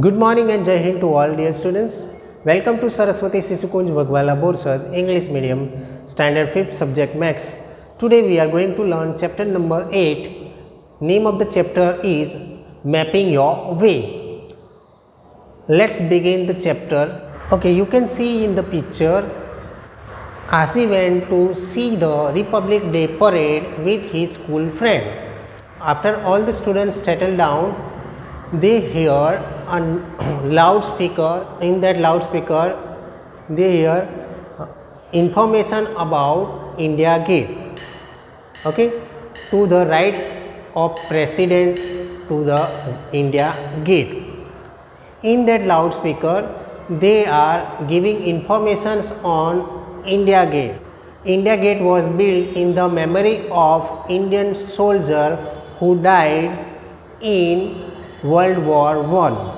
Good morning and Jai Hind to all dear students. Welcome to Saraswati Sisukunj Vagwala Borsad English Medium Standard 5th Subject Max. Today we are going to learn chapter number 8. Name of the chapter is Mapping Your Way. Let's begin the chapter. Okay, you can see in the picture Asi went to see the Republic Day parade with his school friend. After all the students settled down, they hear a loudspeaker. In that loudspeaker they hear information about India Gate. Okay, to the right of president to the India Gate. In that loudspeaker they are giving informations on India Gate. India Gate was built in the memory of Indian soldier who died in World War I.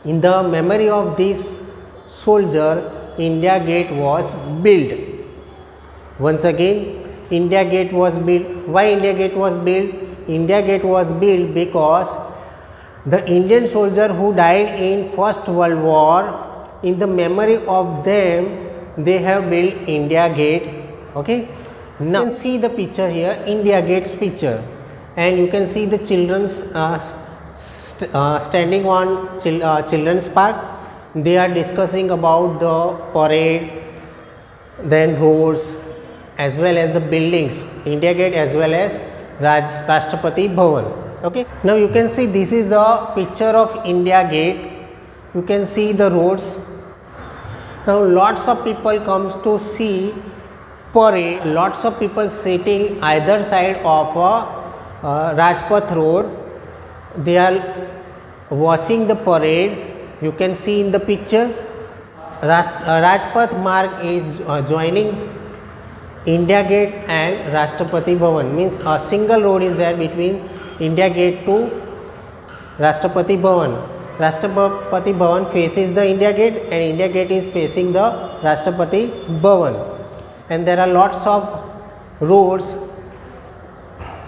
In the memory of this soldier, India Gate was built. Once again, India Gate was built. Why India Gate was built? India Gate was built because the Indian soldier who died in First World War, in the memory of them, they have built India Gate. Okay. Now you can see the picture here, India Gate's picture, and you can see the children's standing on children's park. They are discussing about the parade, then roads, as well as the buildings, India Gate as well as Rashtrapati Bhavan. Okay, now you can see this is the picture of India Gate. You can see the roads. Now lots of people comes to see parade. Lots of people sitting either side of a Rajpath road. They are watching the parade. You can see in the picture Rajpath Marg is joining India Gate and Rashtrapati Bhavan, means a single road is there between India Gate to Rashtrapati Bhavan. Rashtrapati Bhavan faces the India Gate and India Gate is facing the Rashtrapati Bhavan, and there are lots of roads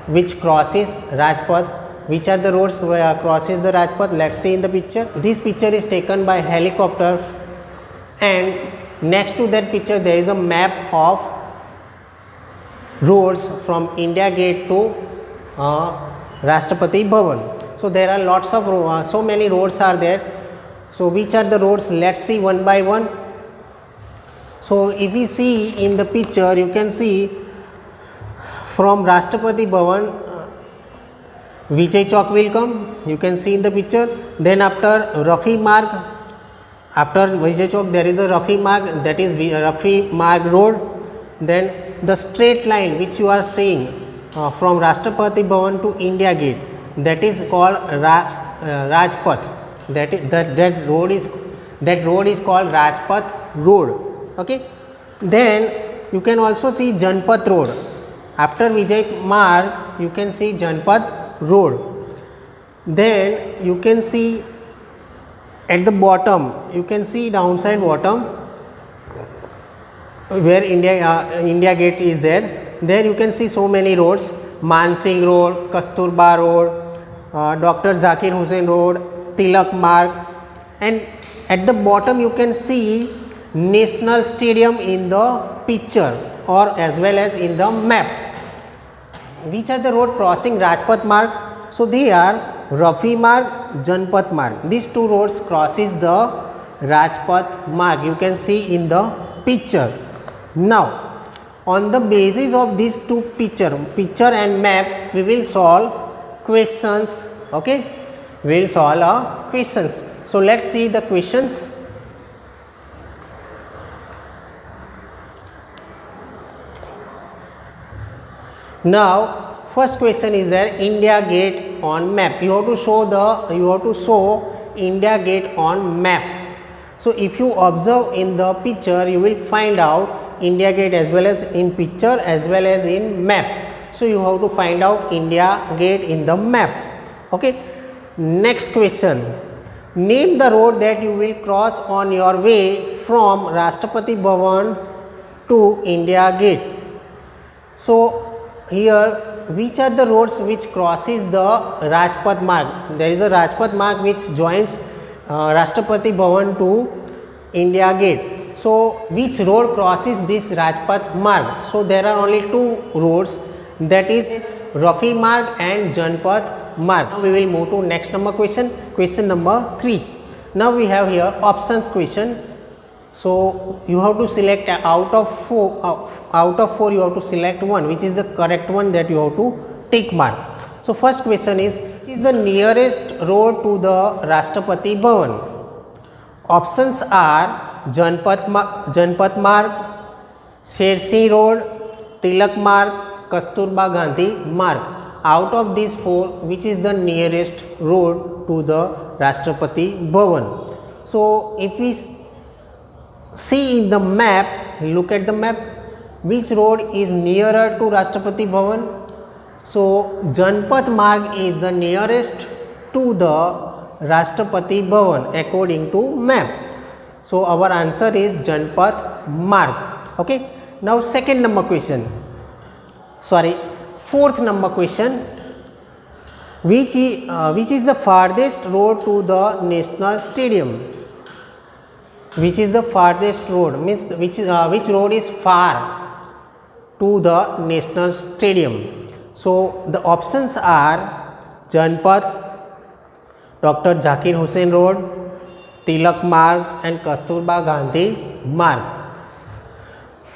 which crosses Rajpath. Which are the roads crosses the Rajpath? Let's see in the picture. This picture is taken by helicopter, and next to that picture there is a map of roads from India Gate to Rashtrapati Bhavan. So there are lots of so many roads are there. So which are the roads? Let's see one by one. So if we see in the picture, you can see from Rashtrapati Bhavan Vijay Chowk will come. You can see in the picture. Then after Rafi Marg, after Vijay Chowk there is a Rafi Marg, that is Rafi Marg road. Then the straight line which you are seeing from Rashtrapati Bhavan to India Gate, that is called Rajpath. That road is called Rajpath road. Okay. Then you can also see Janpath road. After Vijay Marg you can see Janpath road. Then you can see at the bottom, you can see downside bottom where India Gate is there. There you can see so many roads: Mansingh Road, Kasturba Road, Dr. Zakir Hussain Road, Tilak Marg, and at the bottom you can see National Stadium in the picture or as well as in the map. Which are the road crossing Rajpath Marg? So they are Rafi Marg, Janpath Marg. These two roads crosses the Rajpath Marg. You can see in the picture. Now, on the basis of these two picture and map, we will solve questions. Okay, we will solve questions. So let's see the questions. Now first question is there, India Gate on map. You have to show India Gate on map. So if you observe in the picture, you will find out India Gate as well as in picture as well as in map. So you have to find out India Gate in the map. Okay. Next question, name the road that you will cross on your way from Rashtrapati Bhavan to India Gate. So here, which are the roads which crosses the Rajpath Marg? There is a Rajpath Marg which joins Rashtrapati Bhavan to India Gate. So which road crosses this Rajpath Marg? So there are only two roads, that is Rafi Marg and Janpath Marg. Now we will move to next number question, question number 3. Now we have here options question. So you have to select out of four you have to select one, which is the correct one, that you have to tick mark. So first question is, which is the nearest road to the Rashtrapati Bhavan? Options are Janpath Marg, Shersi Road, Tilak Marg, Kasturba Gandhi Marg. Out of these four, which is the nearest road to the Rashtrapati Bhavan? So if we see in the map, look at the map, which road is nearer to Rashtrapati Bhavan? So Janpath Marg is the nearest to the Rashtrapati Bhavan according to map. So our answer is Janpath Marg. Okay. Now second number question. Fourth number question. Which is the farthest road to the National Stadium? Which is the farthest road? Means which road is far to the National Stadium? So the options are Janpath, Dr. Zakir Hussain Road, Tilak Marg and Kasturba Gandhi Marg.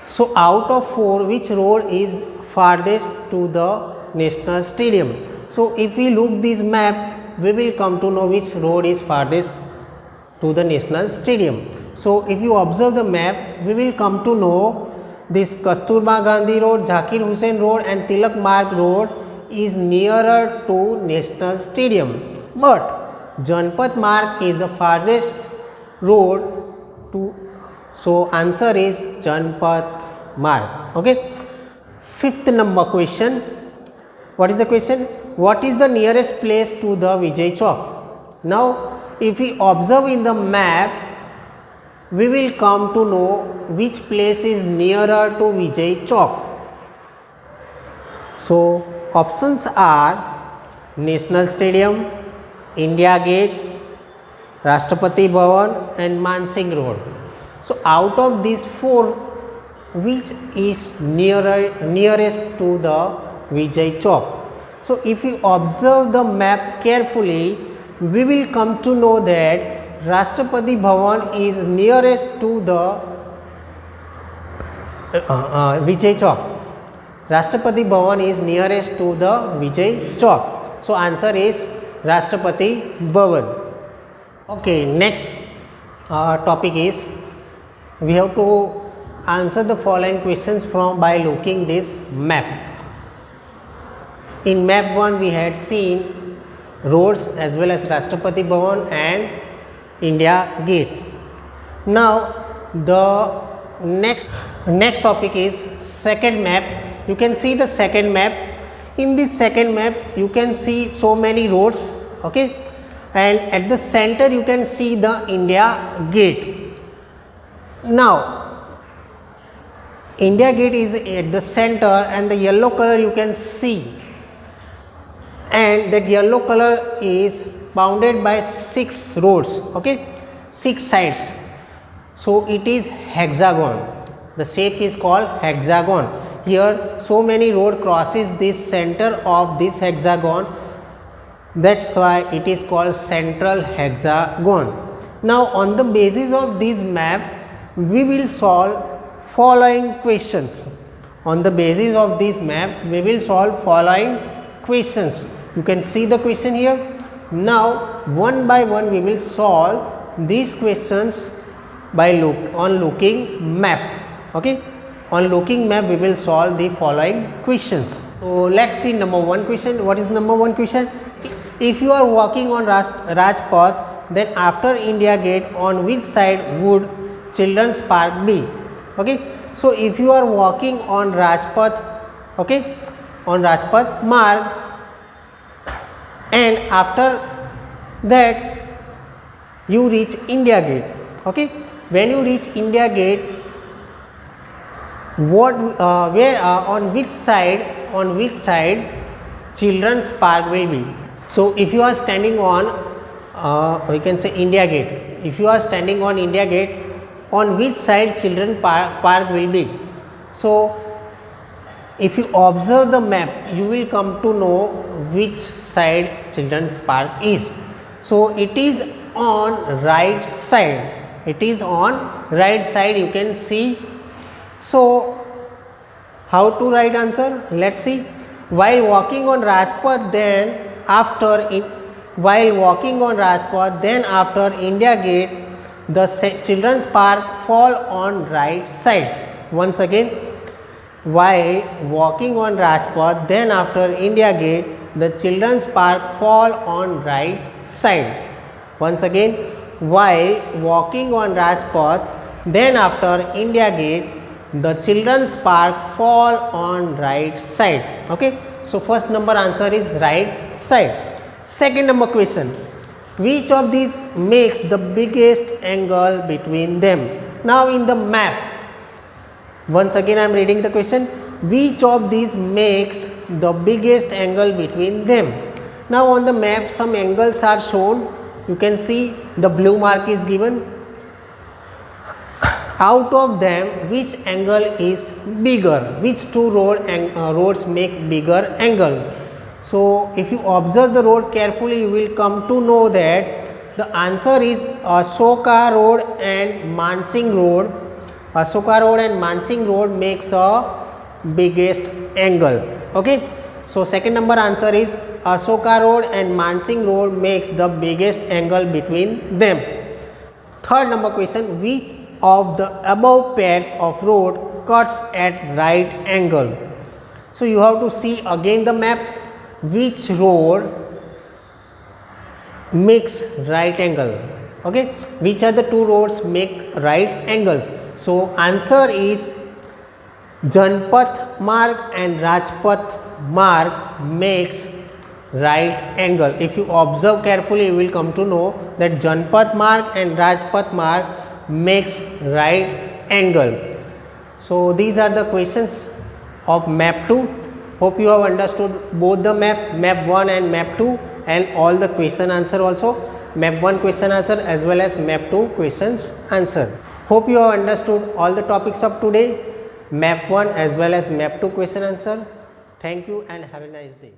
So out of four, which road is farthest to the National Stadium? So if we look this map, we will come to know which road is farthest to the National Stadium. So if you observe the map, we will come to know this Kasturba Gandhi Road, Zakir Hussain Road and Tilak Marg Road is nearer to National Stadium. But Janpath Marg is the farthest road to, so answer is Janpath Marg. Okay. Fifth number question. What is the question? What is the nearest place to the Vijay Chowk? Now if we observe in the map, we will come to know which place is nearer to Vijay Chowk. So options are National Stadium, India Gate, Rashtrapati Bhavan and Mansingh Road. So out of these four, which is nearest to the Vijay Chowk? So if you observe the map carefully, we will come to know that Rashtrapati Bhavan is nearest to the Vijay Chowk. Rashtrapati Bhavan is nearest to the Vijay Chowk. So answer is Rashtrapati Bhavan. Okay, next topic is, we have to answer the following questions by looking this map. In map 1 we had seen roads as well as Rashtrapati Bhavan and India Gate. Now the next topic is second map. You can see the second map. In this second map you can see so many roads, okay, and at the center you can see the India Gate. Now India Gate is at the center and the yellow color you can see, and that yellow color is bounded by 6 roads, okay, 6 sides. So it is hexagon. The shape is called hexagon. Here so many road crosses this center of this hexagon. That's why it is called central hexagon. Now on the basis of this map, we will solve following questions. On the basis of this map, we will solve following questions. You can see the question here. Now one by one we will solve these questions by looking map. Okay, on looking map we will solve the following questions. So let's see number 1 question. What is number 1 question? If you are walking on Rajpath, then after India Gate, on which side would Children's Park be? Okay, so if you are walking on Rajpath, okay, on Rajpath Marg, and after that you reach India Gate, okay, when you reach India Gate, on which side Children's Park will be? So if you are standing on we can say India Gate. If you are standing on India Gate, on which side children park will be? So if you observe the map, you will come to know which side children's park is. So it is on right side. It is on right side, you can see. So how to write answer? Let's see. While walking on Rajpath, then after India Gate, the children's park fall on right sides. Once again, while walking on Rajpath, then after India Gate, the children's park fall on right side. Once again, while walking on Rajpath, then after India Gate, the children's park fall on right side. Okay, so first number answer is right side. Second number question, which of these makes the biggest angle between them? Now in the map, once again I am reading the question, which of these makes the biggest angle between them? Now on the map some angles are shown. You can see the blue mark is given. Out of them, which angle is bigger? Which two roads make bigger angle? So if you observe the road carefully, you will come to know that the answer is Ashoka Road and Mansingh Road. Ashoka Road and Mansingh Road makes a biggest angle. Okay, so second number answer is Ashoka Road and Mansingh Road makes the biggest angle between them. Third number question, which of the above pairs of road cuts at right angle? So you have to see again the map, which road makes right angle. Okay, which are the two roads make right angles? So answer is Janpath Marg and Rajpath Marg makes right angle. If you observe carefully, you will come to know that Janpath Marg and Rajpath Marg makes right angle. So these are the questions of map 2. Hope you have understood both the map 1 and map 2, and all the question answer also, map 1 question answer as well as map 2 questions answer. Hope you have understood all the topics of today, map 1 as well as map 2 question answer. Thank you and have a nice day.